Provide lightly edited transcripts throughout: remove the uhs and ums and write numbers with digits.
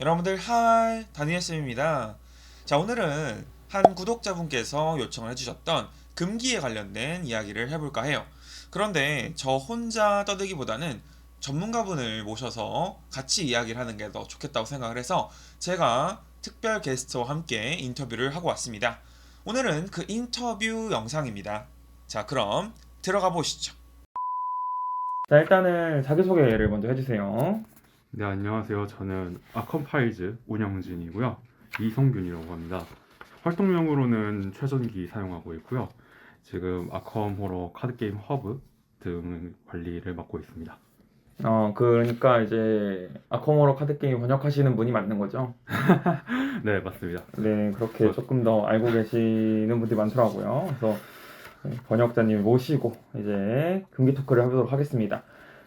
여러분들 하이 다니엘쌤입니다. 자, 오늘은 한 구독자분께서 요청을 해주셨던 금기에 관련된 이야기를 해볼까 해요. 그런데 저 혼자 떠들기보다는 전문가분을 모셔서 같이 이야기를 하는 게 더 좋겠다고 생각을 해서 제가 특별 게스트와 함께 인터뷰를 하고 왔습니다. 오늘은 그 인터뷰 영상입니다. 자, 그럼 들어가 보시죠. 자, 일단은 자기소개를 먼저 해주세요. 네, 안녕하세요. 저는 아컴파이즈 운영진이고요. 이성균이라고 합니다. 활동명으로는 최전기 사용하고 있고요. 지금 아컴 호러 카드게임 허브 등 관리를 맡고 있습니다. 그러니까 이제 아코모로 카드 게임 번역하시는 분이 맞는 거죠? 네, 맞습니다. 네, 그렇게 조금 더 알고 계시는 분들이 많더라고요. 그래서 번역자님 모시고 이제 금기 토크를 해보도록 하겠습니다.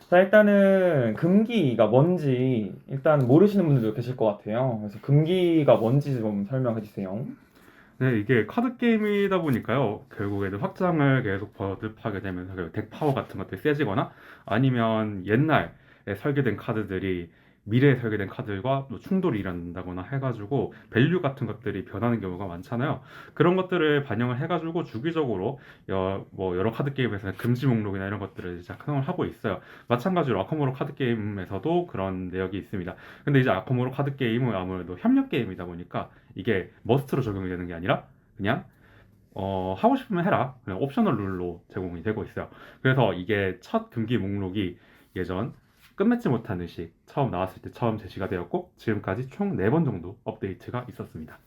자, 일단은 금기가 뭔지 일단 모르시는 분들도 계실 것 같아요. 그래서 금기가 뭔지 좀 설명해 주세요. 네, 이게 카드게임이다 보니까요. 결국에는 확장을 계속 거듭하게 되면서 덱 파워 같은 것들이 세지거나 아니면 옛날에 설계된 카드들이 미래에 설계된 카드들과 또 충돌이 일어난다거나 해가지고 밸류 같은 것들이 변하는 경우가 많잖아요. 그런 것들을 반영을 해가지고 주기적으로 여러 카드 게임에서는 금지 목록이나 이런 것들을 작성을 하고 있어요. 마찬가지로 아커모로 카드 게임에서도 그런 내역이 있습니다. 근데 이제 아커모로 카드 게임은 아무래도 협력 게임이다 보니까 이게 머스트로 적용이 되는 게 아니라 그냥 하고 싶으면 해라. 그냥 옵셔널 룰로 제공이 되고 있어요. 그래서 이게 첫 금기 목록이 예전 끝맺지 못한 의식 처음 나왔을 때 처음 제시가 되었고 지금까지 총 4번 정도 업데이트가 있었습니다.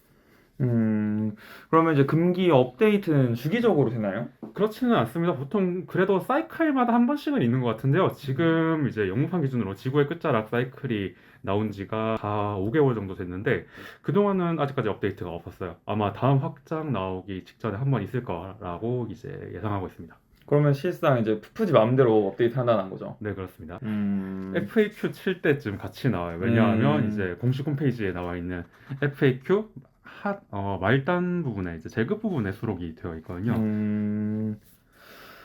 그러면 이제 금기 업데이트는 주기적으로 되나요? 그렇지는 않습니다. 보통 그래도 사이클마다 한 번씩은 있는 것 같은데요. 지금 이제 영문판 기준으로 지구의 끝자락 사이클이 나온 지가 다 5개월 정도 됐는데 그동안은 아직까지 업데이트가 없었어요. 아마 다음 확장 나오기 직전에 한 번 있을 거라고 이제 예상하고 있습니다. 그러면 실상 이제 푸푸지 마음대로 업데이트 한다는 거죠. 네, 그렇습니다. 음, FAQ 칠 때쯤 같이 나와요. 왜냐하면 음, 이제 공식 홈페이지에 나와 있는 FAQ 말단 부분에 이제 제급 부분에 수록이 되어 있거든요. 음,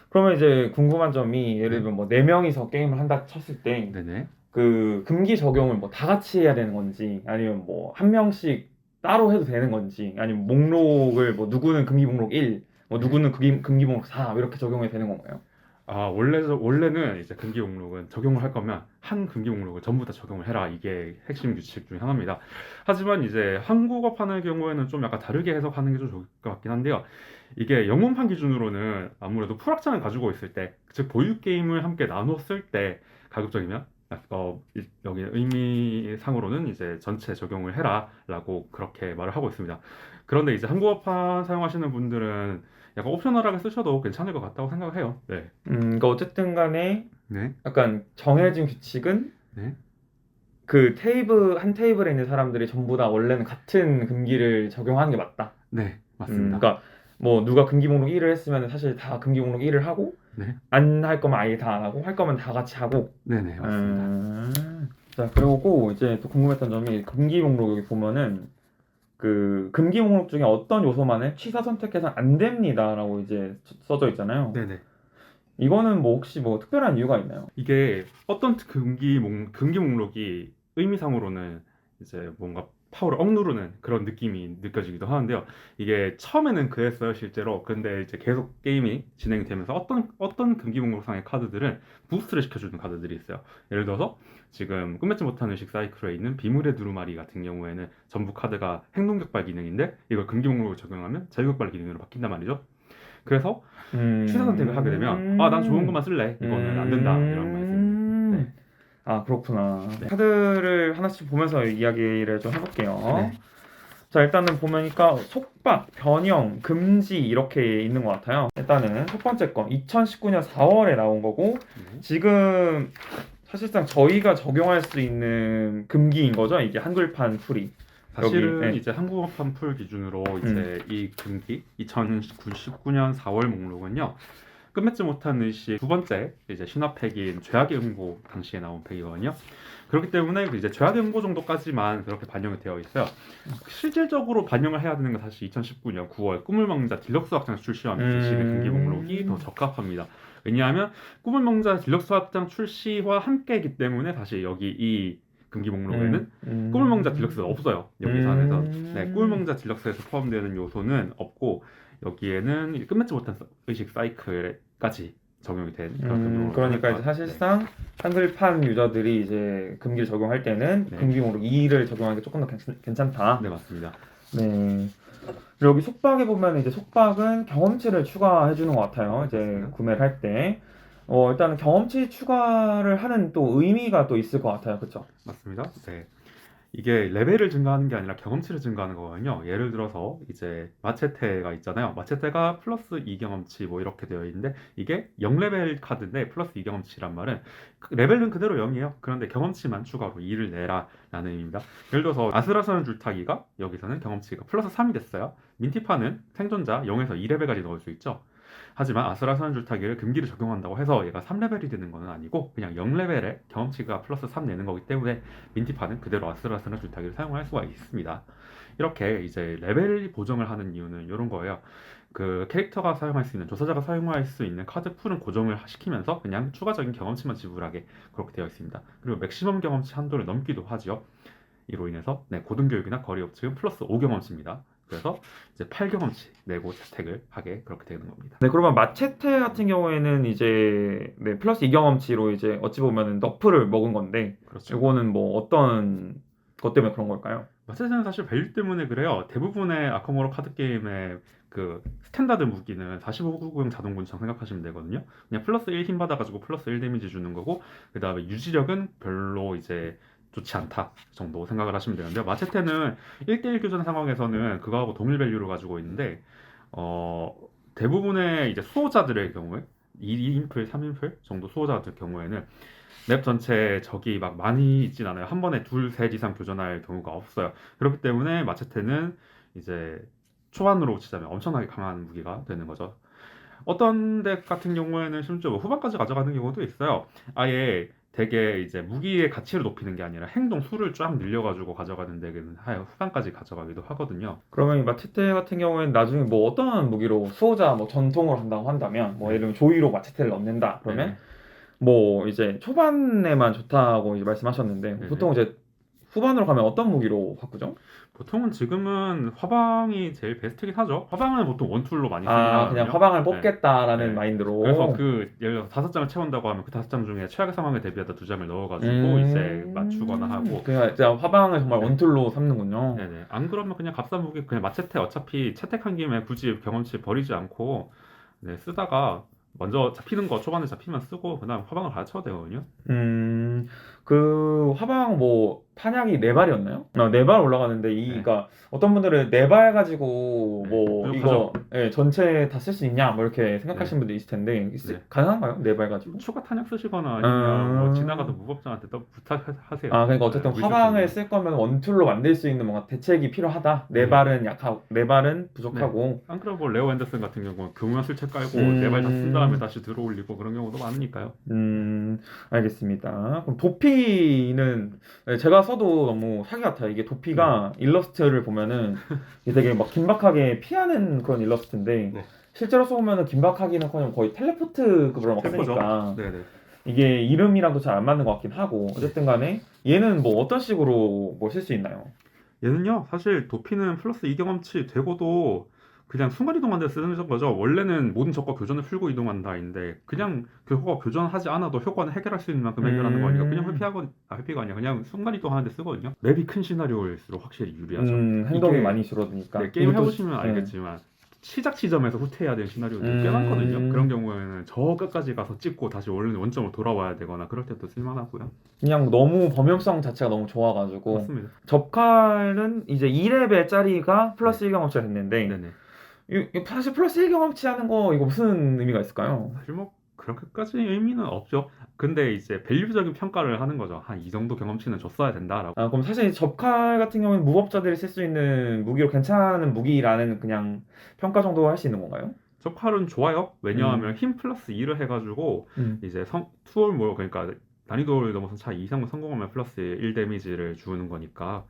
그러면 이제 궁금한 점이 예를 네, 들면 뭐 네 명이서 게임을 한다 쳤을 때 네네. 그 금기 적용을 뭐 다 같이 해야 되는 건지 아니면 뭐 한 명씩 따로 해도 되는 건지 아니면 목록을 뭐 누구는 금기 목록 1, 뭐 네. 누구는 금기 목록 4 이렇게 적용해야 되는 건가요? 원래는 이제 금기 목록은 적용을 할 거면 한 금기 목록을 전부 다 적용을 해라. 이게 핵심 규칙 중에 하나입니다. 하지만 이제 한국어판의 경우에는 좀 약간 다르게 해석하는 게 좀 좋을 것 같긴 한데요. 이게 영문판 기준으로는 아무래도 풀확장을 가지고 있을 때, 즉 보유 게임을 함께 나눴을 때 가급적이면 여기 의미상으로는 이제 전체 적용을 해라라고 그렇게 말을 하고 있습니다. 그런데 이제 한국어판 사용하시는 분들은 약간 옵셔널하게 쓰셔도 괜찮을 것 같다고 생각해요. 네. 그러니까 어쨌든 간에 네. 약간 정해진 규칙은 네. 그 한 테이블에 있는 사람들이 전부 다 원래는 같은 금기를 적용하는 게 맞다. 네. 맞습니다. 그러니까 뭐 누가 금기 목록 1을 했으면 사실 다 금기 목록 1을 하고 네. 안 할 거면 아예 다 안 하고 할 거면 다 같이 하고. 네네. 맞습니다. 자, 그리고 이제 또 궁금했던 점이 금기 목록 여기 보면은 그 금기 목록 중에 어떤 요소만을 취사 선택해서는 안 됩니다라고 이제 써져 있잖아요. 네네. 이거는 뭐 혹시 뭐 특별한 이유가 있나요? 이게 어떤 금기 목록이 의미상으로는 이제 뭔가 파워를 억누르는 그런 느낌이 느껴지기도 하는데요. 이게 처음에는 그랬어요, 실제로. 근데 이제 계속 게임이 진행이 되면서 어떤 금기 목록상의 카드들은 부스트를 시켜주는 카드들이 있어요. 예를 들어서 지금 끝맺지 못한 의식 사이클에 있는 비물의 두루마리 같은 경우에는 전부 카드가 행동격발 기능인데 이걸 금기 목록을 적용하면 자유격발 기능으로 바뀐단 말이죠. 그래서 취사 선택을 하게 되면 난 좋은 것만 쓸래. 이거는 안 된다. 이런 말씀입니다. 네. 아, 그렇구나. 네. 카드를 하나씩 보면서 이야기를 좀 해볼게요. 네. 자, 일단은 보니까 속박, 변형, 금지 이렇게 있는 것 같아요. 일단은 첫 번째 건 2019년 4월에 나온 거고 네. 지금 사실상 저희가 적용할 수 있는 금기인 거죠. 이게 한글판 풀이. 사실은 네. 이제 한국어판 풀 기준으로 이제 이 금기 2019년 4월 목록은요. 끝맺지 못한 의식 두 번째 이제 신화팩인 죄악의 음고 당시에 나온 팩이거든요. 그렇기 때문에 이제 죄악의 음고 정도까지만 그렇게 반영이 되어 있어요. 실질적으로 반영을 해야 되는 건 사실 2019년 9월 꿈을 먹자 딜럭스 확장 출시와 시는 금기 목록이 더 적합합니다. 왜냐하면 꿈을 먹자 딜럭스 확장 출시와 함께이기 때문에 사실 여기 이 금기 목록에는 꾸물망자 딜럭스가 없어요. 여기 산에서. 네, 꾸물망자 딜럭스에서 포함되는 요소는 없고 여기에는 끝맺지 못한 의식 사이클까지 적용이 된 그런 금기 목록. 그러니까 이제 사실상 한글판 유저들이 이제 금기를 적용할 때는 네. 금기 목록 2를 적용하는 게 조금 더 괜찮다. 네, 맞습니다. 네. 그리고 여기 속박에 보면 이제 속박은 경험치를 추가해 주는 것 같아요. 이제 맞습니다. 구매를 할 때. 일단은 경험치 추가를 하는 또 의미가 또 있을 것 같아요. 그렇죠? 맞습니다. 네. 이게 레벨을 증가하는 게 아니라 경험치를 증가하는 거거든요. 예를 들어서 이제 마체테가 있잖아요. 마체테가 플러스 2경험치 뭐 이렇게 되어 있는데 이게 0레벨 카드인데 플러스 2경험치란 말은 레벨은 그대로 0이에요. 그런데 경험치만 추가로 2를 내라 라는 의미입니다. 예를 들어서 아슬아슬한 줄타기가 여기서는 경험치가 플러스 3이 됐어요. 민티파는 생존자 0에서 2레벨까지 넣을 수 있죠. 하지만 아슬아슬한 줄타기를 금기를 적용한다고 해서 얘가 3레벨이 되는 건 아니고 그냥 0레벨에 경험치가 플러스 3 내는 거기 때문에 민티파는 그대로 아슬아슬한 줄타기를 사용할 수가 있습니다. 이렇게 이제 레벨 보정을 하는 이유는 이런 거예요. 그 캐릭터가 사용할 수 있는 조사자가 사용할 수 있는 카드 풀은 고정을 시키면서 그냥 추가적인 경험치만 지불하게 그렇게 되어 있습니다. 그리고 맥시멈 경험치 한도를 넘기도 하죠. 이로 인해서 고등교육이나 거리 업체는 플러스 5경험치입니다. 그래서 이제 8경험치 내고 채택을 하게 그렇게 되는 겁니다. 네, 그러면 마체테 같은 경우에는 이제 플러스 2경험치로 이제 어찌 보면은 너프를 먹은 건데 그렇죠. 이거는 뭐 어떤 것 때문에 그런 걸까요? 마체테는 사실 밸류 때문에 그래요. 대부분의 아카모로 카드 게임의 그 스탠다드 무기는 45구경 자동 군청 생각하시면 되거든요. 그냥 플러스 1 힘 받아가지고 플러스 1 데미지 주는 거고 그 다음에 유지력은 별로 이제 좋지 않다 정도 생각을 하시면 되는데요. 마체테는 1대1 교전 상황에서는 그거하고 동일 밸류를 가지고 있는데 대부분의 이제 수호자들의 경우에 2인풀, 3인풀 정도 수호자들 경우에는 맵 전체에 적이 막 많이 있진 않아요. 한 번에 둘, 셋 이상 교전할 경우가 없어요. 그렇기 때문에 마체테는 이제 초반으로 치자면 엄청나게 강한 무기가 되는 거죠. 어떤 덱 같은 경우에는 심지어 후반까지 가져가는 경우도 있어요. 아예 되게 이제 무기의 가치를 높이는 게 아니라 행동 수를 쫙 늘려가지고 가져가는 덱은 후반까지 가져가기도 하거든요. 그러면 이 마체테 같은 경우에는 나중에 뭐 어떤 무기로 수호자 뭐 전통으로 한다고 한다면 뭐 예를 들면 조이로 마체테를 넣는다 그러면 네네. 뭐 이제 초반에만 좋다고 이제 말씀하셨는데 네네. 보통 이제 후반으로 가면 어떤 무기로 바꾸죠? 보통은 지금은 화방이 제일 베스트긴 하죠. 화방은 보통 원툴로 많이 쓰긴 하거든요. 그냥 화방을 뽑겠다라는 네. 마인드로. 그래서 예를 들어 5장을 채운다고 하면 그 5장 중에 최악의 상황에 대비하다 2장을 넣어가지고 이제 맞추거나 하고. 그냥 진짜 화방을 정말 원툴로 삼는군요. 네네. 안 그러면 그냥 값싼 무기 그냥 마체테 어차피 채택한 김에 굳이 경험치 버리지 않고 쓰다가 먼저 잡히는 거 초반에 잡히면 쓰고 그다음 화방을 갈아쳐도 되거든요. 그 화방 뭐 탄약이 4발이었나요? 4발 올라가는데 그러니까 어떤 분들은 4발 가지고 네, 뭐 이거 전체 다 쓸 수 있냐 뭐 이렇게 생각하시는 분도 있을 텐데 가능한가요? 4발 가지고? 추가 탄약 쓰시거나 아니면 뭐 지나가서 무법자한테 또 부탁하세요. 그러니까 어쨌든 화방을 쓸 거면 원툴로 만들 수 있는 뭔가 대책이 필요하다. 4발은 약하고 4발은 부족하고. 안 그러면 뭐 레오 앤더슨 같은 경우는 금융 술책 깔고 4발 다 쓴 다음에 다시 들어올리고 그런 경우도 많으니까요. 알겠습니다. 그럼 도피는 제가 써도 너무 사기 같아요. 이게 도피가 일러스트를 보면은 이게 되게 막 긴박하게 피하는 그런 일러스트인데 실제로 써보면은 긴박하기는 거의 텔레포트급으로 막 쓰니까 네네. 이게 이름이랑도 잘 안 맞는 것 같긴 하고 어쨌든 간에 얘는 뭐 어떤 식으로 뭐 쓸 수 있나요? 얘는요 사실 도피는 플러스 2경험치 되고도 그냥 순간이동하는 데 쓰는 거죠. 원래는 모든 적과 교전을 풀고 이동한다인데 그냥 그거가 교전하지 않아도 효과는 해결할 수 있는 만큼 해결하는 거니까 그냥 회피가 아니라 그냥 순간이동하는 데 쓰거든요. 맵이 큰 시나리오일수록 확실히 유리하죠. 행동이 많이 줄어드니까. 게임 해보시면 알겠지만 시작 지점에서 후퇴해야 될 시나리오들이 꽤 많거든요. 그런 경우에는 저 끝까지 가서 찍고 다시 원점으로 돌아와야 되거나 그럴 때도 쓸만하고요. 그냥 너무 범용성 자체가 너무 좋아가지고. 맞습니다. 접칼은 이제 2레벨짜리가 플러스 1경험치가 됐는데 네네. 사실 플러스 1경험치 하는 거 이거 무슨 의미가 있을까요? 사실 뭐 그렇게까지 의미는 없죠. 근데 이제 밸류적인 평가를 하는 거죠. 한 이 정도 경험치는 줬어야 된다라고. 그럼 사실 접칼 같은 경우는 무법자들이 쓸 수 있는 무기로 괜찮은 무기라는 그냥 평가 정도 할 수 있는 건가요? 접칼은 좋아요. 왜냐하면 힘 플러스 2를 해가지고 이제 투홀 뭐 그러니까 난이도를 넘어서 차 이상을 성공하면 플러스 1 데미지를 주는 거니까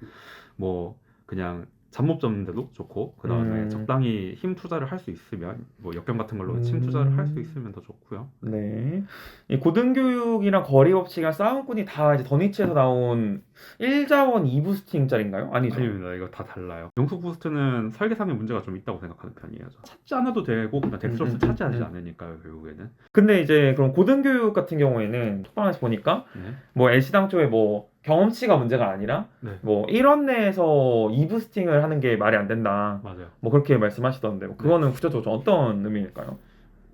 뭐 그냥 잡몹 잡는데도 좋고 그 다음에 적당히 힘 투자를 할 수 있으면 뭐 역경 같은 걸로 침 투자를 할 수 있으면 더 좋고요. 네. 이 고등교육이랑 거리 법칙이랑 싸움꾼이 다 이제 더니치에서 나온 1자원 2부스팅짜리인가요? 아니죠. 아닙니다. 이거 다 달라요. 영속 부스트는 설계상의 문제가 좀 있다고 생각하는 편이에요. 저. 찾지 않아도 되고 그냥 덱스로스 차지하지 않으니까요, 결국에는. 근데 이제 그럼 고등교육 같은 경우에는 톡방에서 보니까 네. 뭐 LC당 쪽에 뭐 경험치가 문제가 아니라 네. 뭐 1원 내에서 2부스팅을 하는 게 말이 안 된다. 맞아요. 뭐 그렇게 말씀하시던데 뭐 그거는 구체적으로 좀 어떤 의미일까요?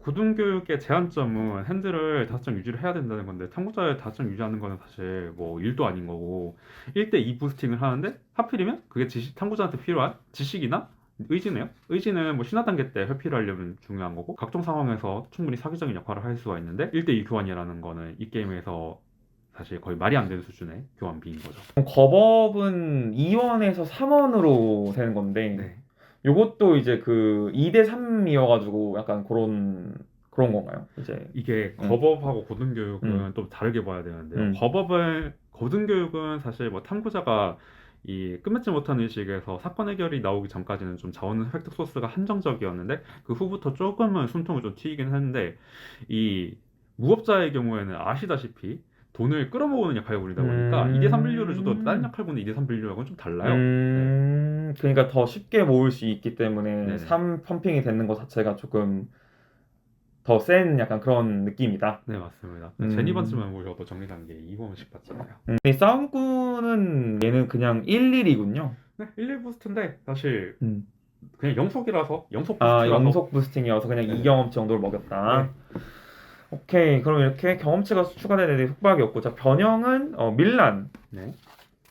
고등교육의 제한점은 핸들을 5점 유지를 해야 된다는 건데 탐구자의 5점 유지하는 거는 사실 뭐 일도 아닌 거고 1대2 부스팅을 하는데 하필이면 그게 탐구자한테 필요한 지식이나 의지네요. 의지는 뭐 신화 단계 때 회피를 하려면 중요한 거고 각종 상황에서 충분히 사기적인 역할을 할 수가 있는데 1대2 교환이라는 거는 이 게임에서 사실 거의 말이 안 되는 수준의 교환비인 거죠. 그럼 거법은 2원에서 3원으로 되는 건데 네. 요것도 이제 그 2대 3이어가지고 약간 그런 건가요? 이제 이게 거법하고 고등교육은 좀 다르게 봐야 되는데요. 고등교육은 사실 뭐 탐구자가 이 끝맺지 못한 의식에서 사건 해결이 나오기 전까지는 좀 자원 획득 소스가 한정적이었는데 그 후부터 조금은 숨통을 좀 튀긴 했는데 이 무업자의 경우에는 아시다시피 돈을 끌어모으는 역할을 부리다 보니까 2대 3 밸류를 줘도 다른 역할군의 2대 3 밸류하고는 좀 달라요. 네. 그러니까 더 쉽게 모을 수 있기 때문에 네네. 3 펌핑이 되는 것 자체가 조금 더 센 약간 그런 느낌이다. 네, 맞습니다. 제니번쯤만 모셔도 정리 단계 2번씩 받잖아요. 이 싸움꾼은 얘는 그냥 1일이군요. 네, 1, 부스트인데 사실 그냥 영속이라서 영속 아, 부스트라서 영속 부스팅이어서 그냥 네. 2경험 정도를 먹였다. 오케이, 그럼 이렇게 경험치가 추가되는 데 속박이었고, 자 변형은 밀란. 네.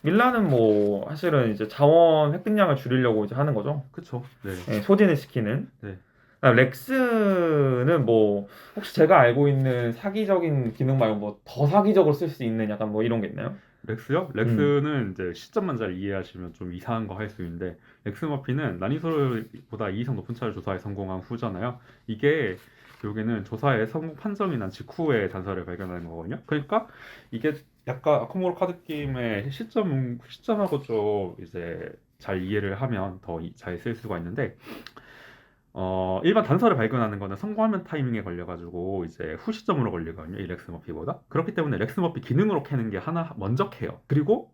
밀란은 뭐 사실은 이제 자원 획득량을 줄이려고 이제 하는 거죠. 그쵸. 네. 네, 소진을 시키는. 네. 렉스는 뭐 혹시 제가 알고 있는 사기적인 기능 말고 뭐 더 사기적으로 쓸 수 있는 약간 뭐 이런 게 있나요? 렉스요? 렉스는 이제 시점만 잘 이해하시면 좀 이상한 거 할 수 있는데 렉스 머피는 난이도보다 2 이상 높은 차를 조사에 성공한 후잖아요. 이게 결국에는 조사에 성공 판정이 난 직후에 단서를 발견하는 거거든요. 그러니까 이게 약간 아크모르 카드 게임의 시점하고 좀 이제 잘 이해를 하면 더 잘 쓸 수가 있는데 일반 단서를 발견하는 거는 성공하면 타이밍에 걸려가지고 이제 후 시점으로 걸리거든요. 이 렉스 머피보다. 그렇기 때문에 렉스 머피 기능으로 캐는 게 하나 먼저 캐요. 그리고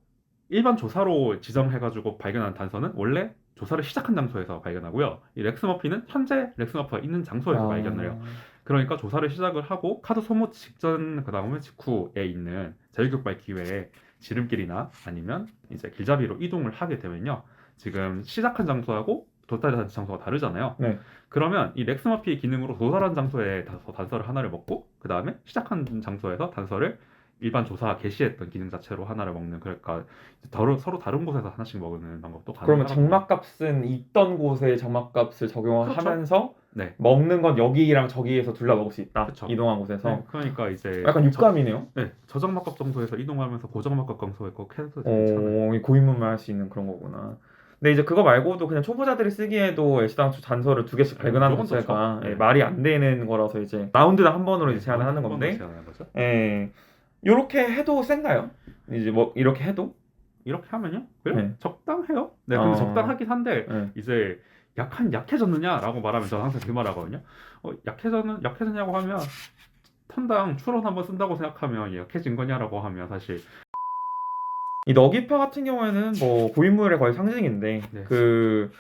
일반 조사로 지정해가지고 발견한 단서는 원래 조사를 시작한 장소에서 발견하고요. 이 렉스 머피는 현재 렉스 머피가 있는 장소에서 발견을 해요. 그러니까 조사를 시작을 하고 카드 소모 직전 그 다음에 직후에 있는 자유격발 기회에 지름길이나 아니면 이제 길잡이로 이동을 하게 되면요. 지금 시작한 장소하고 도달한 장소가 다르잖아요. 네. 그러면 이 렉스 머피의 기능으로 도달한 장소에 단서를 하나를 먹고 그 다음에 시작한 장소에서 단서를 일반 조사 게시했던 기능 자체로 하나를 먹는 그러니까 서로 다른 곳에서 하나씩 먹는 방법도 그러면 가능하거든요. 장막값은 있던 곳에 장막값을 적용을 그렇죠. 하면서 네. 먹는 건 여기랑 저기에서 둘러 먹을 수 있다. 그쵸. 이동한 곳에서. 네, 그러니까 이제 약간 육감이네요. 저장막값 장소에서 이동하면서 고정막값 장소에 꼭 해도 괜찮아요. 고인물만 할 수 있는 그런 거구나. 근데 이제 그거 말고도 그냥 초보자들이 쓰기에도 애시당초 단서를 2개씩 발견하는 조금 더 자체가 네. 말이 안 되는 거라서 이제 라운드당 한 번으로 이제 제한을 하는 건데, 제한하는 거죠. 요렇게 해도 센가요? 이제 뭐 이렇게 해도? 이렇게 하면요? 그래? 네. 적당해요. 네, 근데 적당하긴 한데 네. 이제 약해졌느냐라고 말하면 저는 항상 그 말하거든요. 약해졌냐고 하면 턴당 추론 한번 쓴다고 생각하면 약해진 거냐라고 하면 사실 이 너기파 같은 경우에는 뭐 고인물의 거의 상징인데 네. 그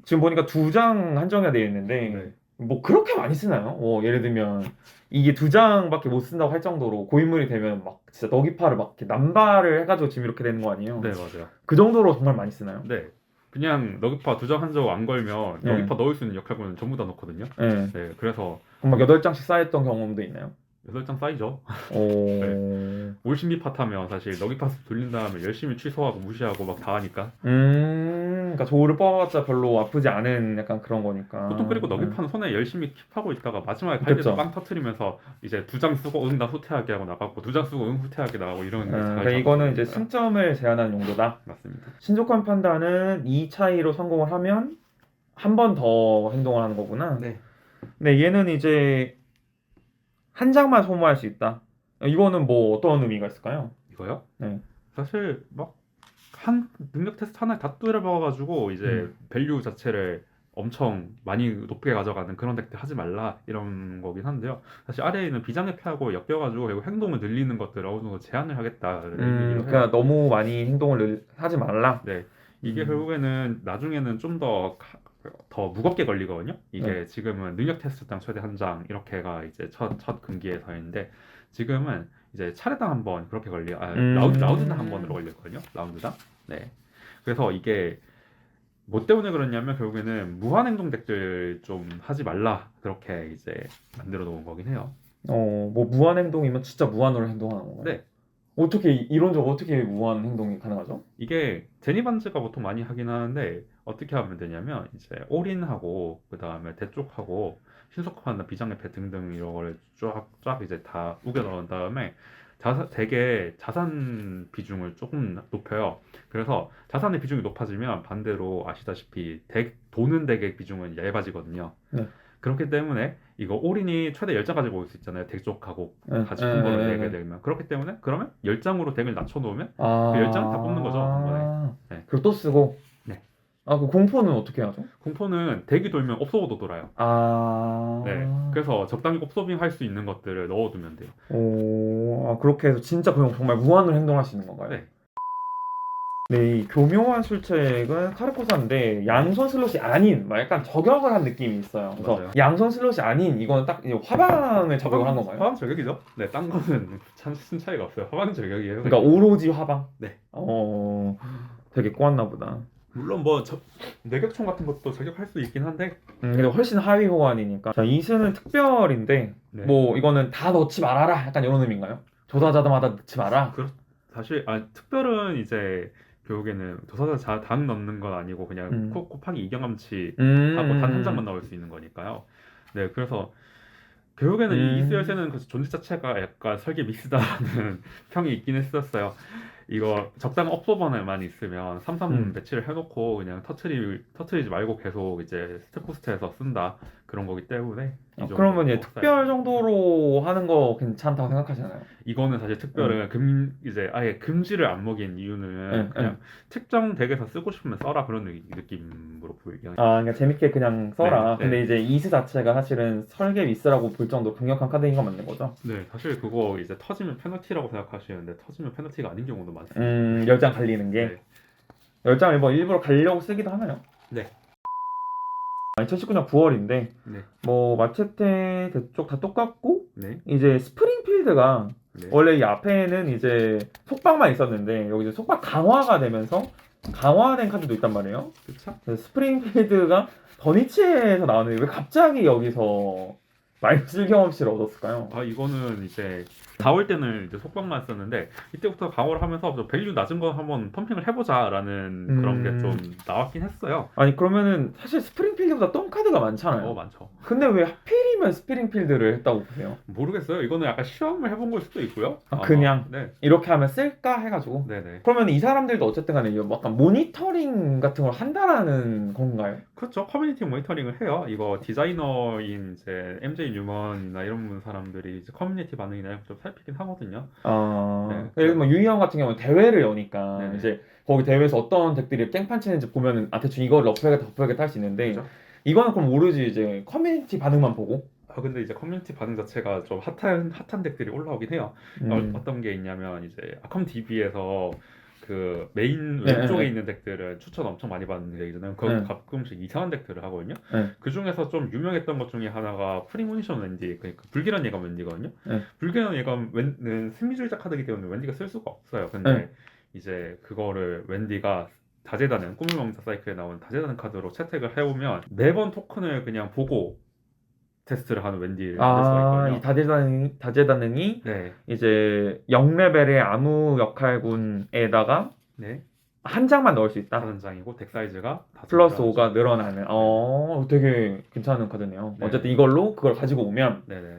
지금 보니까 2장 한정이 되어 있는데 네. 뭐 그렇게 많이 쓰나요? 예를 들면 이게 2장밖에 못 쓴다고 할 정도로 고인물이 되면 막 진짜 너기파를 막 이렇게 남발을 해가지고 지금 이렇게 되는 거 아니에요? 네, 맞아요. 그 정도로 정말 많이 쓰나요? 네. 그냥 너기파 2장 한정 안 걸면 네. 너기파 넣을 수 있는 역할군은 전부 다 넣거든요. 네. 네, 그래서 막 8장씩 쌓였던 경험도 있나요? 8장 쌓이죠. 네. 올신비 팟하면 사실 너기파 돌린 다음에 열심히 취소하고 무시하고 막 다 하니까 그러니까 조우를 뽑아봤자 별로 아프지 않은 약간 그런 거니까. 보통 그리고 너기파는 손에 열심히 킵하고 있다가 마지막에 갈 때도 빵 터트리면서 이제 2장 쓰고 나 후퇴하게 하고 나가고 2장 쓰고 후퇴하게 나가고 이런 그러니까 이거는 이제 승점을 제한하는 용도다. 맞습니다. 신속한 판단은 2 차이로 성공을 하면 한 번 더 행동을 하는 거구나. 네. 네, 얘는 이제 한 장만 소모할 수 있다. 이거는 뭐 어떤 의미가 있을까요? 이거요? 네. 사실 막 한 능력 테스트 하나에 다 뚫어박아가지고 이제 밸류 자체를 엄청 많이 높게 가져가는 그런 덱들 하지 말라 이런 거긴 한데요. 사실 아래에 있는 비장의 패하고 엮여가지고 결국 행동을 늘리는 것들을 어느 정도 제한을 하겠다는 의미로 해요. 그러니까 너무 많이 행동을 하지 말라. 네, 이게 음. 결국에는 나중에는 좀 더 무겁게 걸리거든요. 이게 네. 지금은 능력 테스트당 최대 한 장 이렇게가 이제 첫 금기에서인데 지금은 이제 차례당 한 번 그렇게 라운드당 한 번으로 걸리거든요. 라운드당. 네. 그래서 이게 뭐 때문에 그러냐면 결국에는 무한 행동 덱들 좀 하지 말라 그렇게 이제 만들어 놓은 거긴 해요. 뭐 무한 행동이면 진짜 무한으로 행동하는 건가요? 네. 어떻게 이론적으로 어떻게 무한 행동이 가능하죠? 이게 제니반즈가 보통 많이 하긴 하는데 어떻게 하면 되냐면 이제 올인하고 그 다음에 대쪽하고 신속한 비장의 패 등등 이런 거를 쫙 이제 다 우겨 넣은 다음에 되게 자산 비중을 조금 높여요. 그래서 자산의 비중이 높아지면 반대로 아시다시피 도는 덱의 비중은 얇아지거든요. 네. 그렇기 때문에 이거 올인이 최대 10장 가지고 올 수 있잖아요. 덱 쪽하고 네. 같이 콤보를 내게 되면 그렇기 때문에 그러면 10장으로 덱을 낮춰놓으면 그 아, 10장을 다 뽑는 거죠, 한 번에. 네. 그리고 또 쓰고. 네. 그 공포는 어떻게 하죠? 공포는 덱이 돌면 옵소버도 돌아요. 아, 네. 그래서 적당히 옵소빙 할 수 있는 것들을 넣어두면 돼요. 그렇게 해서 진짜 그냥 정말 무한으로 행동할 수 있는 건가요? 네. 네, 이 교묘한 술책은 카르코사인데 양손 슬롯이 아닌 막 약간 저격을 한 느낌이 있어요. 그래서 맞아요. 양손 슬롯이 아닌 이거는 딱 이제 화방을 저격을 한 건가요? 화방 저격이죠. 네, 딴 거는 참 큰 차이가 없어요. 화방 저격이에요. 그러니까 오로지 화방. 네. 되게 꼬았나 보다. 물론 뭐 내격총 같은 것도 저격할 수 있긴 한데 근데 훨씬 하위 호환이니까. 자, 이수는 특별인데 네. 뭐 이거는 다 넣지 말아라. 약간 이런 의미인가요? 조사자마다 넣지 마라. 사실 특별은 이제 결국에는 도사자 당 넣는 건 아니고 그냥 곱하기 이경함치 하고 단 한 장만 넣을 수 있는 거니까요. 네, 그래서 결국에는 이 이스 열쇠는 그 존재 자체가 약간 설계 미스다라는 평이 있긴 했었어요. 이거 적당한 업소번에만 있으면 3-3 배치를 해놓고 그냥 터트리지 말고 계속 이제 스텝부스트해서 쓴다 그런 거기 때문에 이 그러면 정도 이제 특별 정도로 하는 거 괜찮다고 생각하시나요? 이거는 사실 특별은 이제 아예 금지를 안 먹인 이유는 그냥 특정 덱에서 쓰고 싶으면 써라 그런 느낌으로 보이긴 해요. 그러니까 재밌게 그냥 써라. 네, 근데 이제 이스 자체가 사실은 설계 미스라고 볼 정도로 강력한 카드인 건 맞는 거죠? 네, 사실 그거 이제 터지면 페널티라고 생각하시는데 터지면 페널티가 아닌 경우도 많습니다. 10장 갈리는 게. 네. 10장을 뭐 일부러 가려고 쓰기도 하나요? 네. 2019년 9월인데 네. 뭐 마체테 대쪽 다 똑같고 네. 이제 스프링필드가 네. 원래 이 앞에는 이제 속박만 있었는데 여기 이제 속박 강화가 되면서 강화된 카드도 있단 말이에요. 그렇죠? 스프링필드가 더니치에서 나오는데 왜 갑자기 여기서 마이너스 1 경험치를 얻었을까요? 이거는 이제 4월 때는 이제 속박만 썼는데 이때부터 강화를 하면서 좀 밸류 낮은 거 한번 펌핑을 해보자라는 그런 게 좀 나왔긴 했어요. 아니 그러면은 사실 스프링필드보다 똥 카드가 많잖아요. 많죠. 근데 왜 하필이면 스프링필드를 했다고 보세요? 모르겠어요. 이거는 약간 시험을 해본 걸 수도 있고요. 그냥 네. 이렇게 하면 쓸까 해가지고. 네네. 그러면 이 사람들도 어쨌든 간에 약간 모니터링 같은 걸 한다라는 건가요? 그렇죠. 커뮤니티 모니터링을 해요. 이거 디자이너인 이제 MJ 뉴먼이나 이런 사람들이 이제 커뮤니티 반응이나 이런 거 좀 살피긴 하거든요. 예를 들면 뭐 유희형 같은 경우는 대회를 여니까 네네. 이제 거기 대회에서 어떤 덱들이 깽판 치는지 보면은 대충 이거 러프해야겠다 버프해야겠다 할 수 있는데 그렇죠. 이거는 그럼 오로지 이제 커뮤니티 반응만 보고 근데 이제 커뮤니티 반응 자체가 좀 핫한 덱들이 올라오긴 해요. 어떤 게 있냐면 이제 아컴 DB에서 그 메인 왼쪽에 있는 덱들은 추천 엄청 많이 받는 덱이잖아요. 거기 가끔씩 이상한 덱들을 하거든요. 그 중에서 좀 유명했던 것 중에 하나가 프리모니션 웬디, 그러니까 불길한 예감 웬디거든요. 불길한 예감은 승리주의자 카드이기 때문에 웬디가 쓸 수가 없어요. 근데 이제 그거를 웬디가 다재다능 꿈을 먹자 사이클에 나온 다재다능 카드로 채택을 해오면 매번 토큰을 그냥 보고 테스트를 하는 웬디를 만들 수가 있거든요. 이 다재다능이 네. 이제 0레벨의 아무 역할군에다가 네. 한 장만 넣을 수 있다. 5장이고 덱 사이즈가 플러스 5가 늘어나는. 되게 괜찮은 카드네요. 네. 어쨌든 이걸로 그걸 가지고 오면 네네.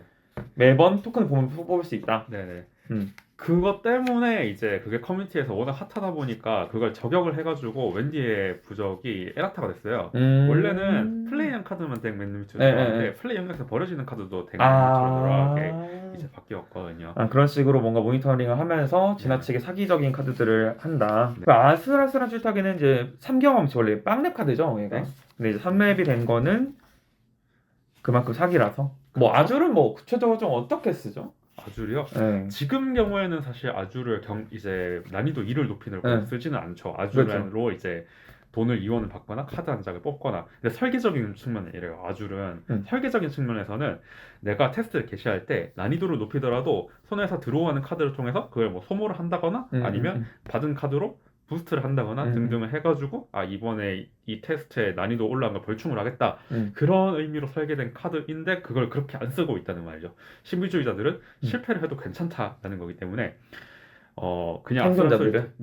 매번 토큰을 보면 뽑을 수 있다. 네네. 그것 때문에 이제 그게 커뮤니티에서 워낙 핫하다 보니까 그걸 저격을 해가지고 웬디의 부적이 에라타가 됐어요. 원래는 플레이한 카드만 덱 매니미트로 네, 들어가는데 네, 네. 플레이 영역에서 버려지는 카드도 덱 매니미트로 들어가게 아, 이제 바뀌었거든요. 그런 식으로 뭔가 모니터링을 하면서 지나치게 사기적인 카드들을 한다. 그 아슬아슬한 줄타기는 이제 3경험치 원래 빵랩 카드죠, 얘가. 네. 근데 이제 3랩이 된 거는 그만큼 사기라서. 뭐 아줄은 뭐 구체적으로 좀 어떻게 쓰죠? 아줄이요? 네. 지금 경우에는 사실 아줄을 이제 난이도 2를 높이려고 네. 쓰지는 않죠. 그렇죠. 아줄로 이제 돈을 이원을 받거나 카드 한 장을 뽑거나. 근데 설계적인 측면은 이래요. 아줄은 설계적인 측면에서는 내가 테스트를 개시할 때 난이도를 높이더라도 손에서 들어오는 카드를 통해서 그걸 뭐 소모를 한다거나 아니면 받은 카드로 부스트를 한다거나 등등을 해가지고 아 이번에 이 테스트에 난이도 올라간 걸 벌충을 하겠다 그런 의미로 설계된 카드인데 그걸 그렇게 안 쓰고 있다는 말이죠. 신비주의자들은 실패를 해도 괜찮다라는 거기 때문에 그냥 생존자들은?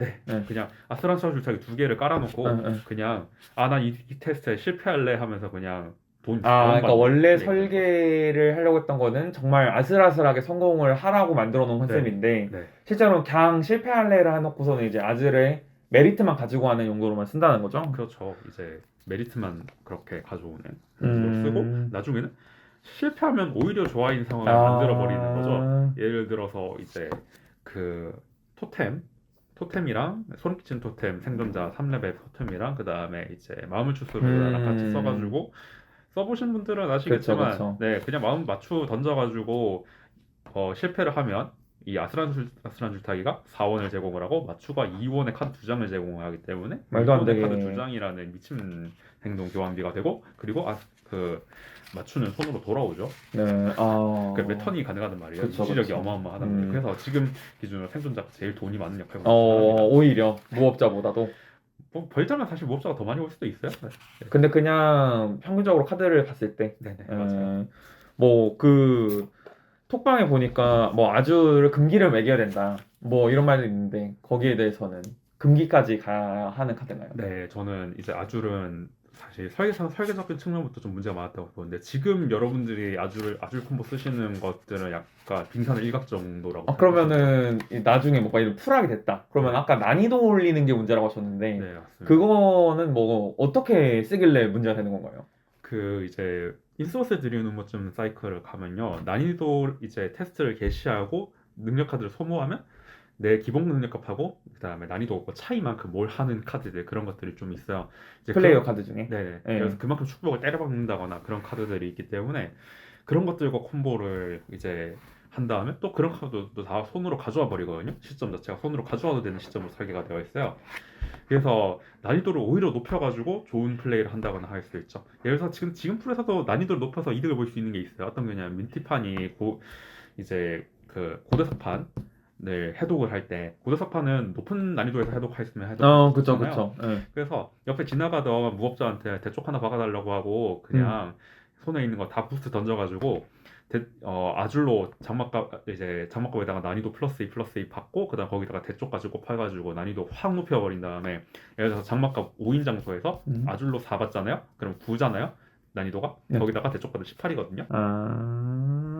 그냥 아스란샤 줄타기 2개를 깔아놓고 그냥 아 난 이 테스트에 실패할래 하면서 그냥 돈 그러니까 원래 네, 설계를 하려고 했던 거는 정말 아슬아슬하게 성공을 하라고 만들어 놓은 컨셉인데 네. 실제로는 그냥 실패할래를 해놓고서는 이제 아즐의 메리트만 가지고 하는 용도로만 쓴다는 거죠. 그렇죠. 이제 메리트만 그렇게 가져오는 용도로 쓰고 나중에는 실패하면 오히려 좋아하는 상황을 만들어 버리는 거죠. 예를 들어서 이제 그 토템이랑 소름 끼친 토템 생존자 3레벨 토템이랑 그 다음에 이제 마음을 추스르는 같이 써가지고 써보신 분들은 아시겠지만 그쵸. 네 그냥 마음 맞추 던져가지고 실패를 하면 이 아스란 줄타기가 4원을 제공을 하고 맞추가 2원의 카드 2장을 제공하기 때문에 말도 안 2원의 되게. 카드 2장이라는 미친 행동 교환비가 되고 그리고 그 맞추는 손으로 돌아오죠. 네. 그 매턴이 가능하단 말이에요. 그쵸, 유지력이 그쵸. 어마어마하단 말이에요. 그래서 지금 기준으로 생존자가 제일 돈이 많은 역할을 합니다. 오히려 무업자보다도. 뭐 벌자면 사실 무업자가 더 많이 올 수도 있어요. 네. 근데 그냥 평균적으로 카드를 봤을 때, 네네 맞아요. 뭐 그 톡방에 보니까 뭐 아주를 금기를 매겨야 된다, 뭐 이런 말도 있는데 거기에 대해서는 금기까지 가야 하는 카드인가요? 네, 저는 이제 아줄은 사실 설계적인 측면부터 좀 문제가 많았다고 보는데 지금 여러분들이 아줄 콤보 쓰시는 것들은 약간 빙산의 일각 정도라고. 그러면은 나중에 뭔가 이런 풀하게 됐다. 그러면 아까 난이도 올리는 게 문제라고 하셨는데 네, 맞습니다. 그거는 뭐 어떻게 쓰길래 문제가 되는 건가요? 그 이제 인소스 드리운 음모점 사이클을 가면요 난이도 이제 테스트를 개시하고 능력 카드를 소모하면 내 기본 능력값하고 그 다음에 난이도 차이만큼 뭘 하는 카드들 그런 것들이 좀 있어요. 이제 플레이어 카드 중에. 네네. 그래서 그만큼 축복을 때려박는다거나 그런 카드들이 있기 때문에 그런 것들과 콤보를 이제 한 다음에 또 그런 카드도 다 손으로 가져와 버리거든요. 시점 자체가 손으로 가져와도 되는 시점으로 설계가 되어 있어요. 그래서 난이도를 오히려 높여가지고 좋은 플레이를 한다거나 할 수 있죠. 예를 들어서 지금 풀에서도 난이도를 높여서 이득을 볼 수 있는 게 있어요. 어떤 거냐면 민티판이 이제 그 고대사판을 해독을 할 때 고대사판은 높은 난이도에서 해독했으면 그쵸. 네. 그래서 옆에 지나가던 무법자한테 대쪽 하나 박아달라고 하고 그냥 손에 있는 거 다 부스트 던져가지고 아줄로 장막갑에다가 난이도 플러스 2 받고 그다음 거기다가 대쪽 가지고 곱해가지고 난이도 확 높여버린 다음에 예를 들어서 장막갑 5인 장소에서 아줄로 4 받잖아요. 그럼 9잖아요. 난이도가 거기다가 대쪽 가도 18이거든요.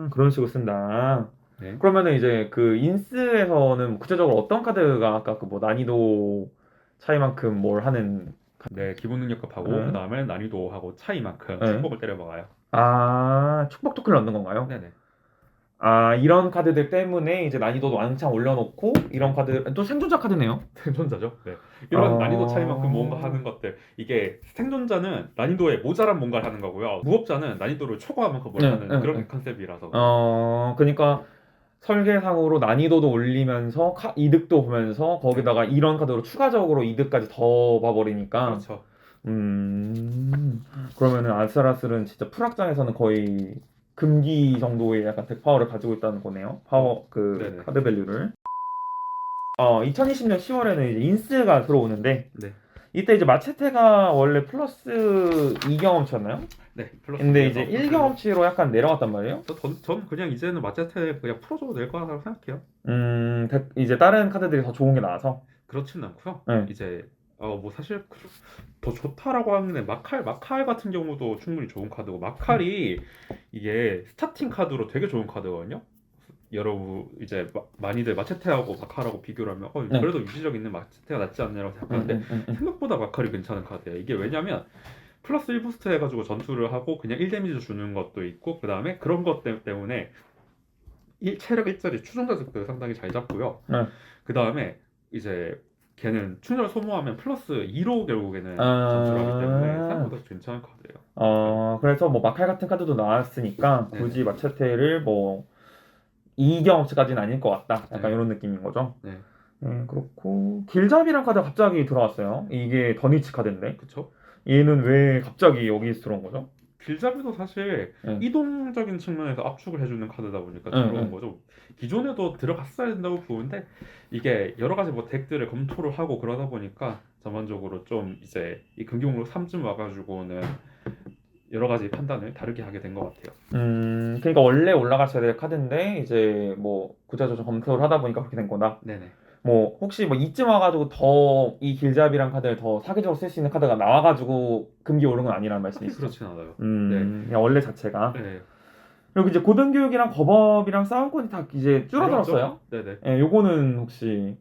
그런 식으로 쓴다. 네. 그러면은 이제 그 인스에서는 구체적으로 어떤 카드가 아까 그 뭐 난이도 차이만큼 뭘 하는 네, 기본 능력값하고 네. 그다음에 난이도하고 차이만큼 네. 축복을 때려박아요. 축복 토큰을 얻는 건가요? 네네. 이런 카드들 때문에 이제 난이도도 왕창 올려놓고 이런 카드 또 생존자 카드네요. 생존자죠. 네. 이런 난이도 차이만큼 뭔가 하는 것들. 이게 생존자는 난이도에 모자란 뭔가를 하는 거고요. 무법자는 난이도를 초과한 만큼 뭘 하는 그런 컨셉이라서. 그러니까 설계상으로 난이도도 올리면서 이득도 보면서 거기다가 이런 카드로 추가적으로 이득까지 더 봐버리니까. 그렇죠. 그러면은 아슬아슬은 진짜 풀악장에서는 거의 금기 정도의 약간 덱 파워를 가지고 있다는 거네요. 네네. 카드 밸류를. 2020년 10월에는 이제 인스가 들어오는데 네. 이때 이제 마체테가 원래 플러스 2경험치였나요? 네. 플러스 근데 이제 1경험치로 약간 내려갔단 말이에요. 전 그냥 이제는 마체테 그냥 풀어줘도 될 거라고 생각해요. 이제 다른 카드들이 더 좋은 게 나와서. 그렇지는 않고요. 네. 이제 뭐 사실 더 좋다라고 하는데 마칼 같은 경우도 충분히 좋은 카드고 마칼이 이게 스타팅 카드로 되게 좋은 카드거든요. 이제 많이들 마체테하고 마칼하고 비교를 하면 네. 그래도 위시적 있는 마체테가 낫지 않냐고 생각하는데 생각보다 마칼이 괜찮은 카드예요. 이게 왜냐면 플러스 1 부스트 해가지고 전투를 하고 그냥 1 데미지 주는 것도 있고 그 다음에 그런 것 때문에 체력 1짜리 추종자 득도 상당히 잘 잡고요. 네. 그 다음에 이제 걔는 충전을 소모하면 플러스 2로 결국에는 아. 전투를 하기 때문에 생각보다 괜찮은 카드예요. 그래서 뭐 마칼 같은 카드도 나왔으니까 네. 굳이 마체테를 뭐 이 경험치까지는 아닐 것 같다. 약간 네. 이런 느낌인 거죠. 네, 그렇고 길잡이란 카드가 갑자기 들어왔어요. 이게 더니치 카드인데 그쵸? 얘는 왜 갑자기 여기 들어온 거죠? 길잡이도 사실 네. 이동적인 측면에서 압축을 해주는 카드다 보니까 네, 들어온 네. 거죠. 기존에도 들어갔어야 된다고 보는데 이게 여러 가지 뭐 덱들을 검토를 하고 그러다 보니까 전반적으로 좀 이제 이 금기목록 3쯤 와가지고는 여러 가지 판단을 다르게 하게 된 것 같아요. 그러니까 원래 올라갔어야 될 카드인데 이제 뭐 구자조정 검토를 하다 보니까 그렇게 된 거다. 네네. 뭐 혹시 뭐 이쯤 와가지고 더 이 길잡이란 카드를 더 사기적으로 쓸 수 있는 카드가 나와가지고 금기 오른 건 아니라는 딱히 말씀이시죠? 그렇진 않아요. 그냥 원래 자체가. 네. 그리고 이제 고등교육이랑 법업이랑 싸움권이 다 이제 줄어들었어요. 네네. 예, 요거는 혹시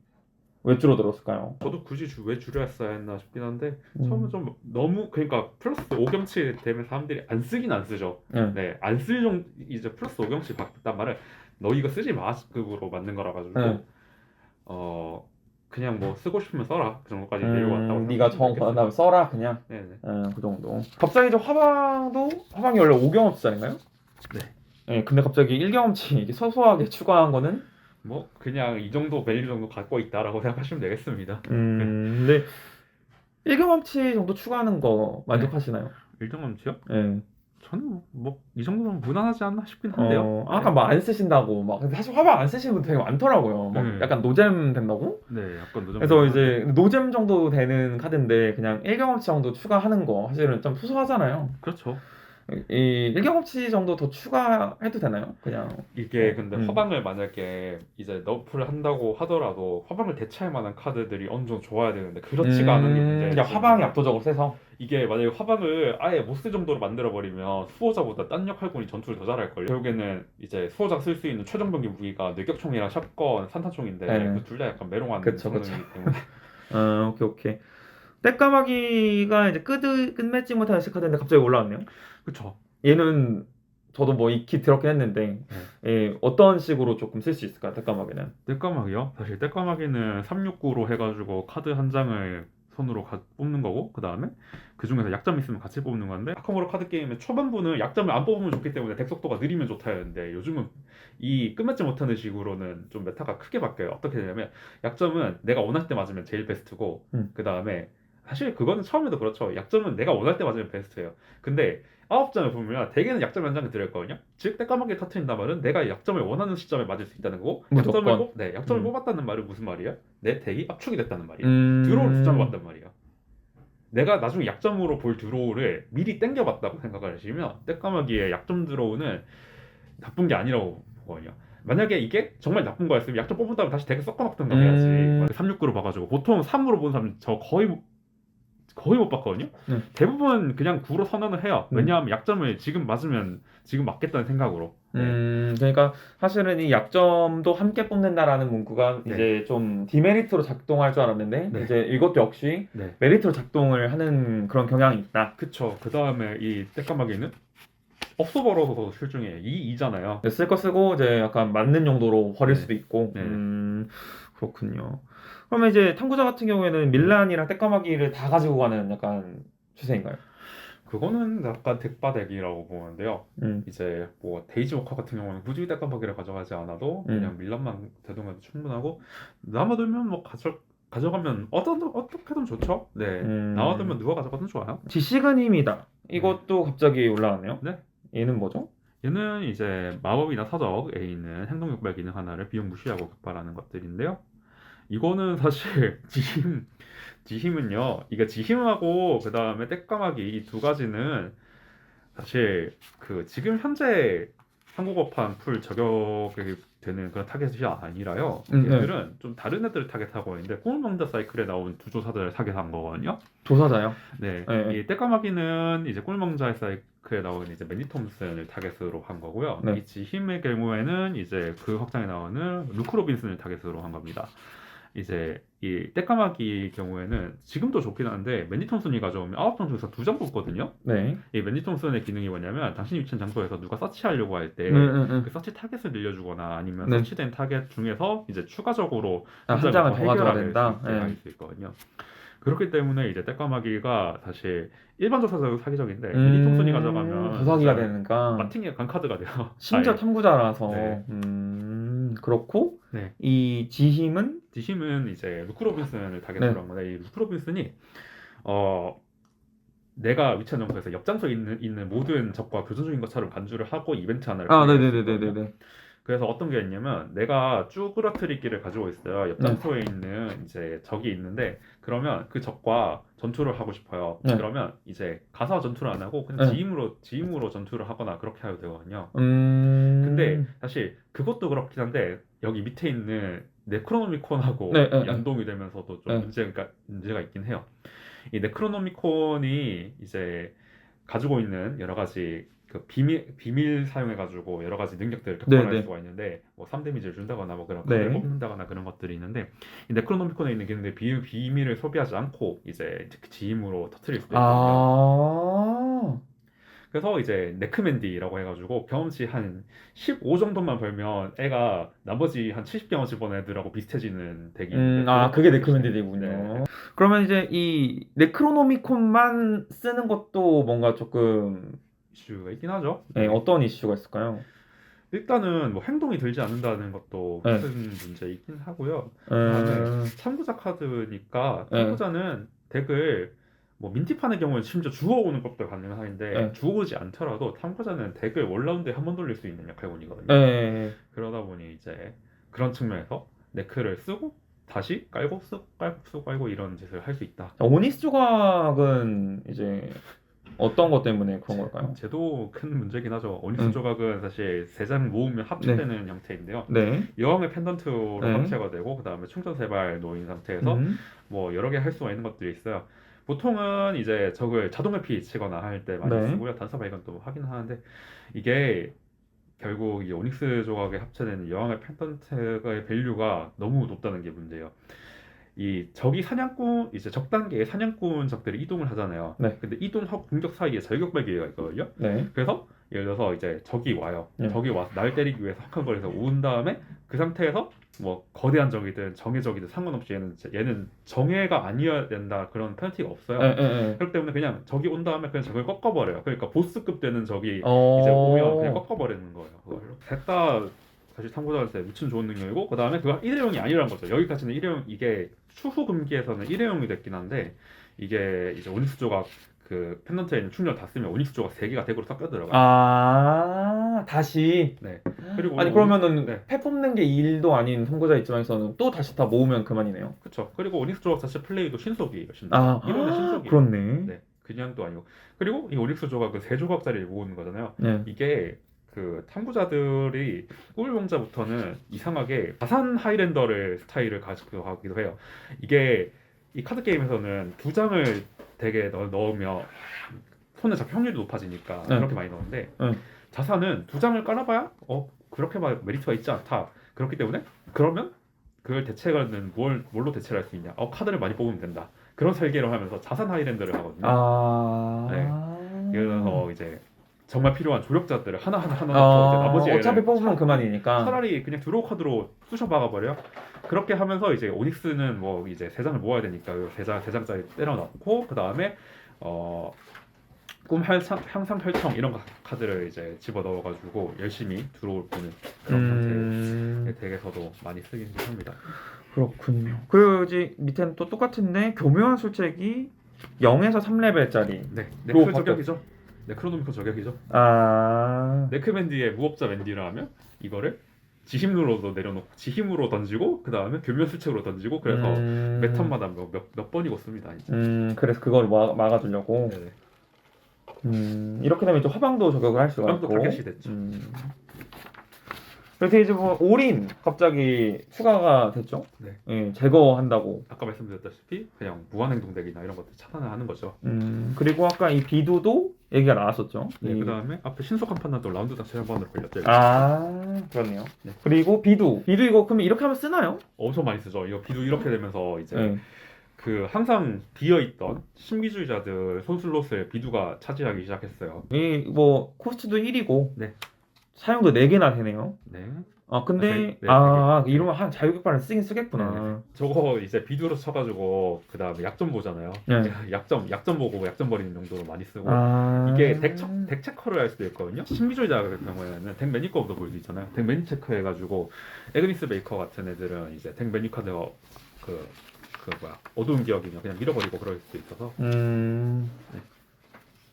왜 줄어들었을까요? 저도 굳이 왜 줄였어야 했나 싶긴 한데 음. 처음에 좀 너무 그러니까 플러스 5경치 되면 사람들이 안 쓰긴 안 쓰죠. 네. 네, 안 쓸 정도 이제 플러스 5경치 받단 말은 너 이거 쓰지 마급으로 만든 거라 가지고 네. 그냥 뭐 쓰고 싶으면 써라 그 정도까지 내려왔다고 네가 정 받은 다음에 써라 그냥. 네네. 그 정도. 갑자기 저 화방이 원래 5경험치짜리인가요? 네. 네, 근데 갑자기 1경험치 이게 소소하게 추가한 거는 뭐 그냥 이 정도 밸류 정도 갖고 있다라고 생각하시면 되겠습니다. 근데 1경험치 정도 추가하는 거 만족하시나요? 1등검치요? 네. 저는 뭐 이 정도면 무난하지 않나 싶긴 한데요. 아까 뭐 안 쓰신다고 막 근데 사실 화방 안 쓰시는 분들 되게 많더라고요. 막 약간 노잼 된다고? 네, 약간 노잼. 그래서 이제 노잼 정도 되는 카드인데 그냥 1경험치 정도 추가하는 거 사실은 좀 소소하잖아요. 그렇죠. 이 1경험치 정도 더 추가해도 되나요? 그냥 이게 근데 음. 화방을 만약에 이제 너프를 한다고 하더라도 화방을 대체할 만한 카드들이 어느 정도 좋아야 되는데 그렇지가 않은 게 문제예요. 그냥 화방이 압도적으로 세서 이게 만약에 화방을 아예 못 쓸 정도로 만들어 버리면 수호자보다 딴 역할군이 전투를 더 잘할 걸요. 결국에는 이제 수호자가 쓸 수 있는 최종 병기 무기가 뇌격총이랑 샷건, 산탄총인데 네. 그 둘 다 약간 메롱한 그쵸, 성능이기 때문에 오케이. 떼까마귀가 이제 끝맺지 못하는 카드인데 갑자기 올라왔네요. 그쵸. 얘는 저도 뭐 익히 들었긴 했는데 어떤 식으로 조금 쓸 수 있을까요? 떼까마귀는? 떼까마귀요? 사실 떼까마귀는 369로 해가지고 카드 한 장을 손으로 뽑는 거고 그 다음에 그 중에서 약점 있으면 같이 뽑는 건데 아카모로 카드 게임의 초반부는 약점을 안 뽑으면 좋기 때문에 덱 속도가 느리면 좋다였는데 요즘은 이 끝맺지 못하는 식으로는 좀 메타가 크게 바뀌어요. 어떻게 되냐면 약점은 내가 원할 때 맞으면 제일 베스트고 그 다음에 사실 그거는 처음에도 그렇죠. 약점은 내가 원할 때 맞으면 베스트예요. 근데 9장을 보면 대개는 약점 한 장을 들을-거든요. 즉 떼까마귀를 터트린단 말은 내가 약점을 원하는 시점에 맞을 수 있다는 거고 무조건. 약점을 뽑았다는 말은 무슨 말이야? 내 덱이 압축이 됐다는 말이에요. 드로우를 2장을 봤단 말이야. 내가 나중에 약점으로 볼 드로우를 미리 땡겨봤다고 생각을 하시면 떼까마귀의 약점 드로우는 나쁜 게 아니라고 보거든요. 만약에 이게 정말 나쁜 거였으면 약점 뽑은 다음에 다시 덱을 섞어놓던가 해야지. 369로 봐가지고 보통 3으로 보는 사람 저 거의 못 봤거든요. 대부분 그냥 9로 선언을 해요. 왜냐하면 약점을 지금 맞으면 지금 맞겠다는 생각으로. 그러니까 사실은 이 약점도 함께 뽑는다라는 문구가 이제 좀 디메리트로 작동할 줄 알았는데 이제 이것도 역시 메리트로 작동을 하는 그런 경향이 있다. 그쵸. 그 다음에 이 떼까마귀는 없어 벌어서 실중에 2잖아요. 쓸 거 쓰고 이제 약간 맞는 용도로 버릴 수도 있고. 그렇군요. 그러면 이제 탐구자 같은 경우에는 밀란이랑 떼까마귀를 다 가지고 가는 약간 추세인가요? 그거는 약간 덱바덱이라고 보는데요. 이제 뭐 데이지 워커 같은 경우는 굳이 떼까마귀를 가져가지 않아도 그냥 밀란만 대동해도 충분하고 남아두면 뭐 가져가면 어떻게든 좋죠. 네. 남아두면 누가 가져가든 좋아요. 지시그님이다. 이것도 갑자기 올라왔네요. 네. 얘는 뭐죠? 얘는 이제 마법이나 사적에 있는 행동육발 기능 하나를 비용 무시하고 격발하는 것들인데요. 이거는 사실 지힘은요. 이게 지힘하고 그 다음에 떼까마귀 이 두 가지는 사실 그 지금 현재 한국어판 풀 저격이 되는 그런 타겟이 아니라요. 네. 얘들은 좀 다른 애들을 타겟하고 있는데 꿀망자 사이클에 나온 두 조사들을 타겟한 거거든요. 조사자요? 네, 네. 이 떼까마귀는 이제 꿀망자 사이클에 나오는 이제 맨디 톰슨을 타겟으로 한 거고요. 네. 이 지힘의 경우에는 이제 그 확장에 나오는 루크 로빈슨을 타겟으로 한 겁니다. 이제 이 떼까마귀 경우에는 지금도 좋긴 한데 맨디 톰슨이 가져오면 9장 중에서 2장 뽑거든요. 네. 이 맨디 톰슨의 기능이 뭐냐면 당신이 위치한 장소에서 누가 서치하려고 할 때 그 서치 타겟을 늘려주거나 아니면 네. 서치된 타겟 중에서 이제 추가적으로 한 장을 더 가져야 된다. 할 수 있거든요. 그렇기 때문에 이제 떼까마귀가 사실 일반 조사자도 사기적인데 맨디 톰슨이 가져가면 조사기가 진짜 되니까 마팅의 강카드가 돼요. 심지어 아예. 탐구자라서 네. 그렇고 네. 이 지힘은 디심은 이제 루크 로빈슨을 타겟으로 네. 한 건데 이 루크 로빈슨이 내가 위치한 장소에서 옆 장소에 있는 모든 적과 교전 중인 것처럼 간주를 하고 이벤트 하나를 네네네네네. 그래서 어떤 게 있냐면 내가 쭈그러뜨리기를 가지고 있어요. 옆 네. 장소에 있는 이제 적이 있는데 그러면 그 적과 전투를 하고 싶어요. 네. 그러면 이제 가서 전투를 안 하고 그냥 네. 지임으로 전투를 하거나 그렇게 해도 되거든요. 근데 근데 사실 그것도 그렇긴 한데 여기 밑에 있는 네크로노미콘하고 네, 네, 연동이 되면서도 좀 네. 문제가 있긴 해요. 이 네크로노미콘이 이제 가지고 있는 여러 가지 그 비밀 사용해가지고 여러 가지 능력들을 격발할 네, 네. 수가 있는데 뭐 3데미지를 준다거나 뭐 그런 네. 걸 뽑는다거나 그런 것들이 있는데 이 네크로노미콘에 있는 기능들 비밀을 소비하지 않고 이제 지임으로 터트릴 수도 있거든요. 그래서 이제 네크맨디라고 해가지고 경험치 한 15 정도만 벌면 애가 나머지 한 70 경험치 버는 애들하고 비슷해지는 덱이 있는데 그게 네크맨디이군요. 네. 그러면 이제 이 네크로노미콘만 쓰는 것도 뭔가 조금 이슈가 있긴 하죠. 어떤 이슈가 있을까요? 일단은 뭐 행동이 들지 않는다는 것도 네. 큰 문제이긴 하고요. 그다음에 참고자 카드니까 네. 참고자는 덱을 뭐 민티판의 경우는 심지어 주워오는 것도 가능한데 네. 주워오지 않더라도 참고자는 덱을 원라운드에 한 번 돌릴 수 있는 역할군이거든요. 네. 그러다 보니 이제 그런 측면에서 네크를 쓰고 다시 깔고 쓰고 깔고 이런 짓을 할 수 있다. 오닉스 조각은 이제 어떤 것 때문에 그런 걸까요? 제도 큰 문제긴 하죠. 오닉스 조각은 사실 3장 모으면 합체되는 형태인데요. 네. 여왕의 펜던트로 네. 합체가 되고 그 다음에 충전 세발 놓인 상태에서 뭐 여러 개 할 수가 있는 것들이 있어요. 보통은 이제 적을 자동 회피 치거나 할 때 많이 네. 쓰고요. 단서 발견도 하긴 하는데 이게 결국 이 오닉스 조각에 합체되는 여왕의 펜던트의 밸류가 너무 높다는 게 문제예요. 이 적이 사냥꾼 이제 적 단계의 사냥꾼 적들이 이동을 하잖아요. 네. 근데 이동하고 공격 사이에 절격발 기회가 있거든요. 네. 그래서 예를 들어서 이제 적이 와요. 네. 적이 와서 날 때리기 위해서 한 거리에서 온 다음에 그 상태에서 뭐 거대한 적이든 정예 적이든 상관없이 얘는 정예가 아니어야 된다 그런 페널티가 없어요. 네. 그렇기 때문에 그냥 적이 온 다음에 그냥 적을 꺾어버려요. 그러니까 보스급 되는 적이 이제 어... 오면 그냥 꺾어버리는 거예요. 그걸로. 셋 다 사실 참고자한테 미친 좋은 능력이고 그 다음에 그거 일회용이 아니라는 거죠. 여기까지는 일회용 이게 추후 금기에서는 일회용이 됐긴 한데 이게 이제 오닉스 조각 그 펜던트에 있는 충전 다 쓰면 오닉스 조각 3개가 덱으로 섞여 들어가요. 다시. 네. 그리고 아니 그러면은 네. 패 뽑는 게 일도 아닌 참고자 입장에서는 또 다시 다 모으면 그만이네요. 그렇죠. 그리고 오닉스 조각 자체 플레이도 신속이에요. 이거는 신속이에요. 그렇네. 네. 그냥 또 아니고. 그리고 이 오닉스 조각은 3조각짜리를 모으는 거잖아요. 네. 이게 그 탐구자들이 꿀명자부터는 이상하게 자산 하이랜더를 스타일을 가지고 하기도 해요. 이게 이 카드 게임에서는 2장을 덱에 넣으면 손에 잡힐 확률이 높아지니까 네. 그렇게 많이 넣는데 네. 자산은 2장을 깔아봐야 그렇게 메리트가 있지 않다. 그렇기 때문에 그러면 그걸 대체하는 뭘로 대체를 할 수 있냐? 카드를 많이 뽑으면 된다. 그런 설계를 하면서 자산 하이랜더를 하거든요. 네. 예를 들어서 이제 정말 필요한 조력자들을 하나하나 넣고 이제 나머지 어차피 뽑으면 그만이니까 차라리 그냥 드로우 카드로 쑤셔 박아버려. 그렇게 하면서 이제 오닉스는 뭐 이제 3장을 모아야 되니까 3장짜리 때려 넣고 그 다음에 꿈 향상 혈청 이런 카드를 이제 집어 넣어가지고 열심히 드로우를 보는 그런 형태의 덱에서도 많이 쓰긴 합니다. 그렇군요. 그리고 이제 밑에는 또 똑같은데 교묘한 술책이 0에서 3레벨짜리. 네, 네크 저격이죠. 네크로노미콘 저격이죠. 네크맨디의 무법자 맨디라 하면 이거를 지힘으로도 내려놓고 지힘으로 던지고 그 다음에 교묘 수책으로 던지고 그래서 매 턴마다 몇 번이고 씁니다. 이제. 그래서 그걸 막아주려고. 네네. 이렇게 되면 또 화방도 저격을 할 수가 있고. 화방도 타겟이 됐죠. 그래서 이제 뭐 올인 갑자기 추가가 됐죠. 네. 예, 제거한다고. 아까 말씀드렸다시피 그냥 무한행동 덱이나 이런 것들 차단을 하는 거죠. 그리고 아까 이 비두도 얘기가 나왔었죠. 네, 이- 그다음에 앞에 신속한 판단도 라운드 자체 한 번으로 걸렸죠. 이거. 아, 그렇네요. 네. 그리고 비두 이거 그러면 이렇게 하면 쓰나요? 엄청 많이 쓰죠. 이거 비도 이렇게 되면서 이제 네. 그 항상 비어있던 신기주의자들 손슬롯을 비두가 차지하기 시작했어요. 이 뭐 코스트도 1이고 네. 사용도 4개나 되네요. 네. 아 근데 네, 네, 네. 이러면 한 자유격발을 쓰긴 쓰겠구나. 저거 이제 비두로 쳐가지고 그 다음에 약점 보잖아요. 네. 약점 보고 약점 버리는 용도로 많이 쓰고 아 이게 덱 체커를 할 수도 있거든요. 신비주의자 같은 경우에는 덱 매니 거부터 볼 수 있잖아요. 덱 매니 체크해가지고 에그니스 베이커 같은 애들은 이제 덱 매니 카드 그 어두운 기억이면 그냥 밀어버리고 그럴 수도 있어서 네.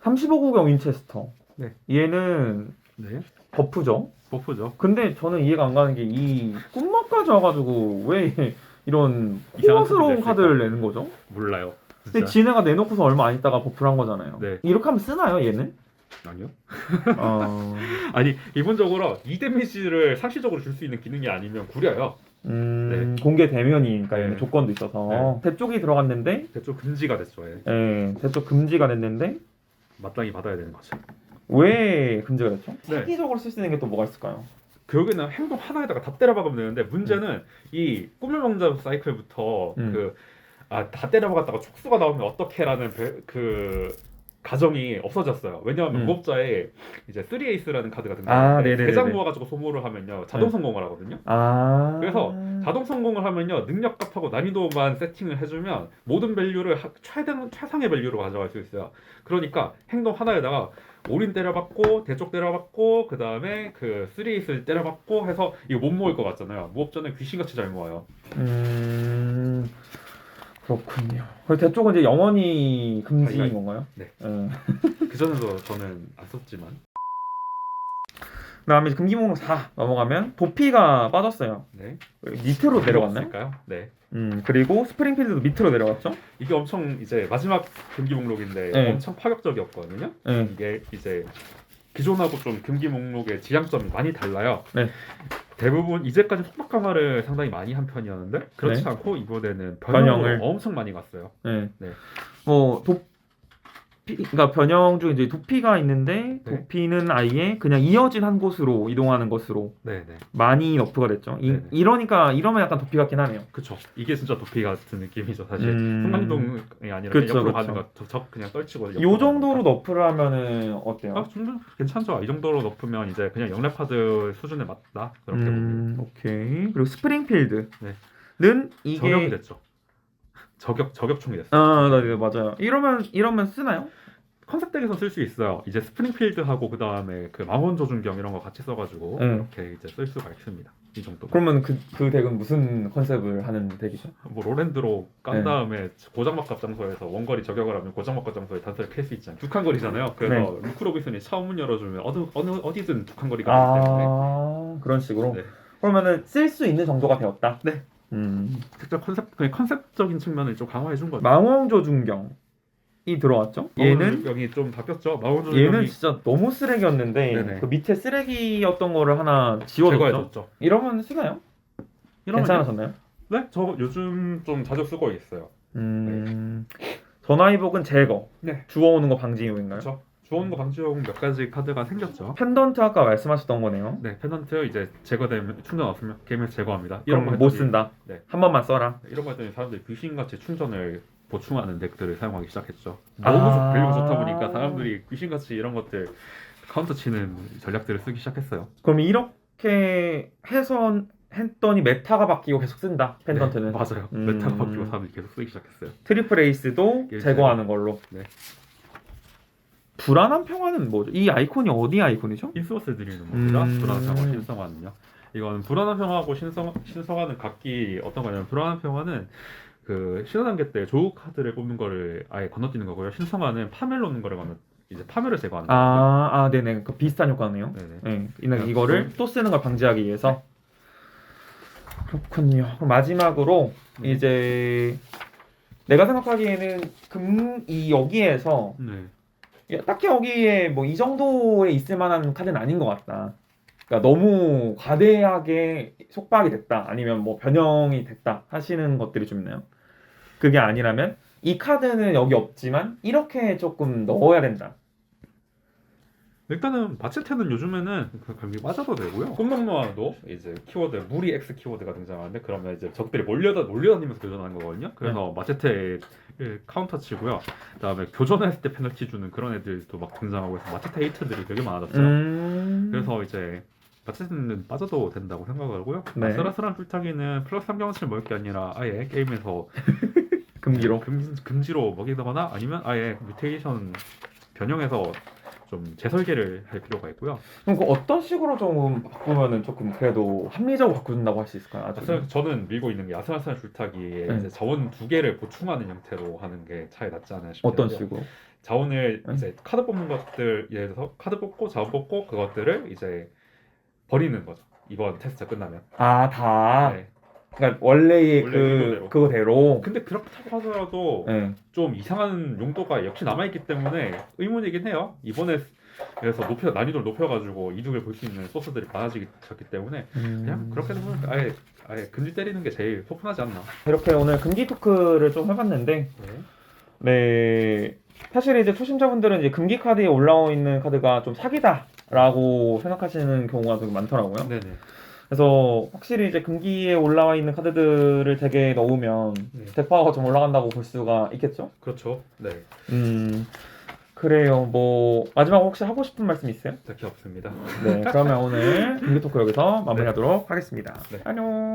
35구경 윈체스터. 네. 얘는 네 버프죠. 버프죠. 근데 저는 이해가 안 가는 게 이 꿈막까지 와가지고 왜 이런 이상한 호화스러운 카드를 카드를 내는 거죠? 몰라요. 근데 진짜. 지네가 내놓고서 얼마 안 있다가 버프를 한 거잖아요. 네. 이렇게 하면 쓰나요, 얘는? 아니요. 어... 아니 기본적으로 이 데미지를 상시적으로 줄 수 있는 기능이 아니면 구려요. 공개 대면이니까 네. 얘는 조건도 있어서 대쪽이 들어갔는데 대쪽 금지가 됐죠. 예. 예, 대쪽 금지가 됐는데 마땅히 받아야 되는 거죠. 왜 금지가 됐죠? 네. 사기적으로 쓸 수 있는 게 또 뭐가 있을까요? 결국에는 행동 하나에다가 다 때려박으면 되는데 문제는 이 꿈을 먹는 사이클부터 다 때려박았다가 촉수가 나오면 어떡해라는 그 가정이 없어졌어요. 왜냐하면 무법자에 이제 3에이스라는 카드가 등장하는데 네네네네. 3장 모아가지고 소모를 하면요 자동 성공을 하거든요. 그래서 자동 성공을 하면요 능력값하고 난이도만 세팅을 해주면 모든 밸류를 최상의 밸류로 가져갈 수 있어요. 그러니까 행동 하나에다가 올인 때려박고 대쪽 때려박고 그 다음에 그 3에이스 때려박고 해서 이거 못 모을 것 같잖아요. 무법자는 귀신같이 잘 모아요. 그렇군요. 그래서 대쪽은 이제 영원히 금지인 아니, 건가요? 네. 예. 그전에도 저는 안 썼지만 그다음에 이제 금기 목록 4 넘어가면 도피가 빠졌어요. 네. 밑으로 내려갔나요? 없을까요? 네. 그리고 스프링필드도 밑으로 내려갔죠? 이게 엄청 이제 마지막 금기 목록인데 네. 엄청 파격적이었거든요. 네. 이게 이제 기존하고 좀 금기 목록의 지향점이 많이 달라요. 네. 대부분 이제까지 속박 강화를 상당히 많이 한 편이었는데 그렇지 네. 않고 이번에는 변형을. 변형을 엄청 많이 갔어요. 네. 네. 뭐 그러니까 변형 중에 이제 도피가 있는데 네. 도피는 아예 그냥 이어진 한 곳으로 이동하는 것으로 네네. 많이 너프가 됐죠. 네네. 이러니까 이러면 약간 도피 같긴 하네요. 그쵸. 이게 진짜 도피 같은 느낌이죠. 사실 음. 순간이동이 아니라 그쵸, 그냥 옆으로 그쵸. 가는 거 적 그냥 떨치고 요 정도로 너프를 하면은 어때요? 아, 좀 괜찮죠. 이 정도로 높으면 이제 그냥 영렙 카드 수준에 맞다 그렇게 보면 오케이. 그리고 스프링필드는 저격이 이게 됐죠. 저격총이 됐어요. 네, 맞아요. 이러면 쓰나요? 컨셉 덱에서 쓸 수 있어요. 이제 스프링필드하고 그 다음에 그 망원 조준경 이런 거 같이 써가지고 이렇게 이제 쓸 수가 있습니다. 이 정도. 그러면 그 덱은 무슨 컨셉을 하는 덱이죠? 뭐 로랜드로 깐 네. 다음에 고장막갑 장소에서 원거리 저격을 하면 고장막갑 장소에 단서를 캘 수 있잖아요. 두 칸 거리잖아요. 그래서 루크 로비슨이 차원문 열어주면 어디든 두 칸 거리가 되기 때문에 그런 식으로. 네. 그러면은 쓸 수 있는 정도가 되었다. 네. 특정 컨셉적인 측면을 좀 강화해 준 거죠. 망원조준경이 들어왔죠. 얘는 여기 좀 바뀌었죠. 마운 얘는 조준경이 진짜 너무 쓰레기였는데 네네. 그 밑에 쓰레기였던 거를 하나 지워줬죠. 제거해줬죠. 이러면 쓰나요? 이러면 괜찮아졌나요? 네, 저 요즘 좀 자주 쓰고 있어요. 전화위복은 제거. 네. 주워오는 거 방지 이유인가요? 그렇죠. 좋은 거 방지용 몇 가지 카드가 생겼죠. 펜던트 아까 말씀하셨던 거네요. 네, 페넌트 이제 제거되면 충전 없으면 게임에서 제거합니다. 그런 거 못 쓴다. 네. 한 번만 써라. 이런 거 했더니 사람들이 귀신같이 충전을 보충하는 덱들을 사용하기 시작했죠. 너무 밸류가 좋다 보니까 사람들이 귀신같이 이런 것들 카운터 치는 전략들을 쓰기 시작했어요. 그럼 이렇게 해서 했더니 메타가 바뀌고 계속 쓴다. 펜던트는. 네, 맞아요. 메타가 바뀌고 사람들이 계속 쓰기 시작했어요. 트리플 에이스도 예, 제거하는 걸로. 네. 불안한 평화는 뭐죠? 이 아이콘이 어디 아이콘이죠? 힌스워스 드리는 겁니다. 불안한 평화, 음. 신성화는요. 이건 불안한 평화하고 신성화는 각기 어떤 거냐면 불안한 평화는 그 신화 단계 때 조우 카드를 뽑는 거를 아예 건너뛰는 거고요. 신성화는 파멸 놓는 거를 이제 파멸을 제거하는 거예요. 네네. 그 비슷한 효과네요. 네네. 네. 이거를 또 쓰는 걸 방지하기 위해서. 그렇군요. 그럼 마지막으로 이제 내가 생각하기에는 여기에서 네. 딱히 여기에 뭐 이 정도에 있을 만한 카드는 아닌 것 같다. 그러니까 너무 과대하게 속박이 됐다 아니면 뭐 변형이 됐다 하시는 것들이 좀 있나요? 그게 아니라면 이 카드는 여기 없지만 이렇게 조금 넣어야 된다. 일단은 마체테는 요즘에는 그 감기 맞아도 되고요. 꿈nom노아도 이제 키워드 무리 X 키워드가 등장하는데 그러면 이제 적들이 몰려다니면서 교전하는 거거든요. 그래서 마체테 카운터 치고요. 그다음에 교전했을 때 페널티 주는 그런 애들도 막 등장하고 해서 마체테 헤이트들이 되게 많아졌어요. 그래서 이제 마체테는 빠져도 된다고 생각하고요. 네. 아슬아슬한 줄타기는 플러스 3경험치를 먹을 게 아니라 아예 게임에서 금기로. 금지로 먹이거나 아니면 아예 뮤테이션 변형해서 좀 재설계를 할 필요가 있고요. 그럼 그 어떤 식으로 좀 바꾸면은 조금 그래도 합리적으로 바꾼다고 할 수 있을까요? 아주. 저는 밀고 있는 게 아슬아슬한 줄타기에 네. 이제 자원 2개를 보충하는 형태로 하는 게 차이 낫지 않아요 싶어요. 어떤 식으로? 자원을 네. 이제 카드 뽑는 것들 예를 들어서 카드 뽑고 자원 뽑고 그것들을 이제 버리는 거죠. 이번 테스트 끝나면. 아, 다. 네. 그러니까 원래의 원래 의도대로. 그거대로. 근데 그렇다고 하더라도 네. 좀 이상한 용도가 역시 남아있기 때문에 의문이긴 해요. 이번에 그래서 난이도를 높여가지고 이득을 볼 수 있는 소스들이 많아지기 때문에 그냥 그렇게 되면 아예 금지 때리는 게 제일 속편하지 않나. 이렇게 오늘 금기 토크를 좀 해봤는데, 네. 사실 이제 초심자분들은 이제 금기 카드에 올라와 있는 카드가 좀 사기다라고 생각하시는 경우가 되게 많더라고요. 네네. 그래서 확실히 이제 금기에 올라와 있는 카드들을 되게 넣으면 네. 덱파워가 좀 올라간다고 볼 수가 있겠죠? 그렇죠. 네. 그래요. 뭐 마지막으로 혹시 하고 싶은 말씀 있어요? 딱히 없습니다. 네, 그러면 오늘 금기 토크 여기서 마무리하도록 하겠습니다. 네. 안녕.